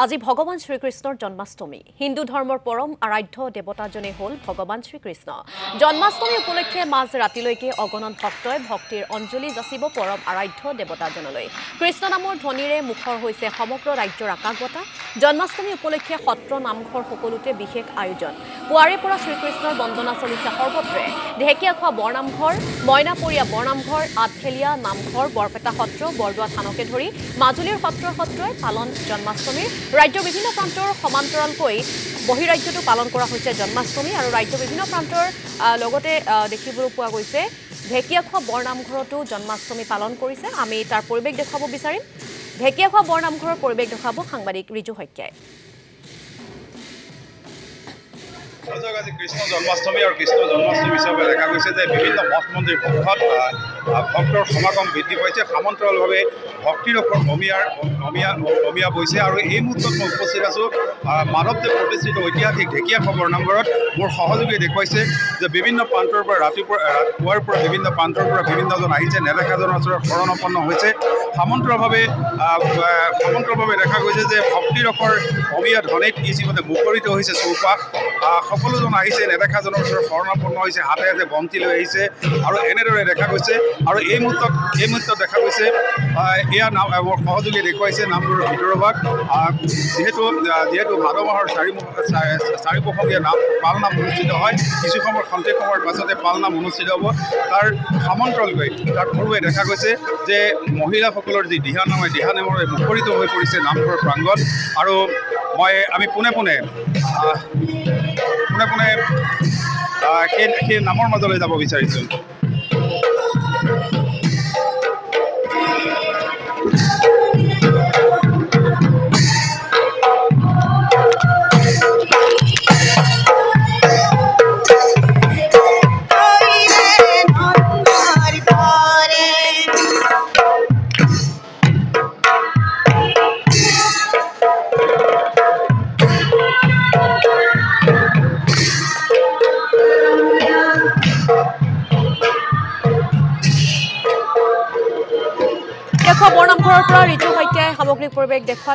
আজি ভগৱান শ্ৰীকৃষ্ণৰ জন্মাষ্টমী হিন্দু ধৰ্মৰ পৰম আৰাধ্য দেৱতাজনে হ'ল ভগৱান শ্ৰীকৃষ্ণ জন্মাষ্টমী উপলক্ষে মাজ ৰাতিলৈকে অগণন ভক্তই ভক্তিৰ অঞ্জলি যাচিব পৰম আৰাধ্য দেৱতাজনলৈ কৃষ্ণ নামৰ ধ্বনিৰে মুখৰ হৈছে সমগ্ৰ ৰাজ্যৰ আকাশবতা জন্মাষ্টমী উপলক্ষে সত্ৰ নামঘৰ সকলোতে বিশেষ আয়োজন পুৱাৰে পৰা শ্ৰীকৃষ্ণৰ বন্দনা চলিছে সৰ্বত্ৰে ঢেকিয়াখোৱা বৰনামঘৰ মইনাপৰীয়া বৰনামঘৰ আঠখেলীয়া নামঘৰ বৰপেটা সত্ৰ বৰদোৱা থানকে ধৰি মাজুলীৰ সত্ৰই পালন জন্মাষ্টমীৰ ৰাজ্যৰ বিভিন্ন প্ৰান্তৰ সমান্তৰালকৈ বহিৰাজ্যটো পালন কৰা হৈছে জন্মাষ্টমী আৰু ৰাজ্যৰ বিভিন্ন প্ৰান্তৰ লগতে দেখিবলৈ পোৱা গৈছে ঢেকিয়াখোৱা বৰনামঘৰতো জন্মাষ্টমী পালন কৰিছে আমি তাৰ পৰিৱেশ দেখাব বিচাৰিম ঢেকিয়াখোৱা বৰনামঘৰৰ পৰিৱেশ দেখাব সাংবাদিক ৰিজু হত্যাই আজি কৃষ্ণ জন্মাষ্টমী আৰু কৃষ্ণ জন্মাষ্টমী হিচাপে দেখা গৈছে যে বিভিন্ন মঠ মন্দিৰ সমূহত ভক্তৰ সমাগম বৃদ্ধি পাইছে সমান্তৰালভাৱে ভক্তিৰসৰ নমিয়া বৈছে আৰু এই মুহূৰ্তত মই উপস্থিত আছোঁ মাধৱদেৱ প্ৰতিষ্ঠিত ঐতিহাসিক ঢেকিয়াখোৱা বৰনামঘৰত মোৰ সহযোগীয়ে দেখুৱাইছে যে বিভিন্ন প্ৰান্তৰ পৰা পুৱাৰ পৰা বিভিন্ন প্ৰান্তৰ পৰা বিভিন্নজন আহিছে নেদেখাজনৰ ওচৰত শৰণাপন্ন হৈছে সমান্তৰালভাৱে দেখা গৈছে যে ভক্তিৰসৰ অমীয়া ধ্বনিত ইতিমধ্যে মুখৰিত হৈছে চৌপাশ সকলোজন আহিছে নেদেখাজনৰ ওচৰত শৰণাপন্ন হৈছে হাতে হাতে বন্তি লৈ আহিছে আৰু এনেদৰে দেখা গৈছে আৰু এই মুহূৰ্তত দেখা গৈছে এয়া নাম মোৰ সহযোগীয়ে দেখুৱাইছে নামটোৰ ভিতৰৰ ভাগ যিহেতু ভাদ মাহৰ চাৰিপক্ষীয়া পালনাম অনুষ্ঠিত হয় কিছু সময়ৰ খন্তেক সময়ৰ পাছতে পালনাম অনুষ্ঠিত হ'ব তাৰ সমান্তৰালকৈ তাৰ পূৰ্বে দেখা গৈছে যে মহিলাসকলৰ যি দিহানামেৰে মুখৰিত হৈ পৰিছে নামঘৰৰ প্ৰাংগণ আৰু আমি পোনে পোনে সেই নামৰ মাজলৈ যাব বিচাৰিছোঁ বৰনামঘৰৰ পৰা ৰিজু হত্যাই সামগ্ৰিক পৰিৱেশ দেখুৱালে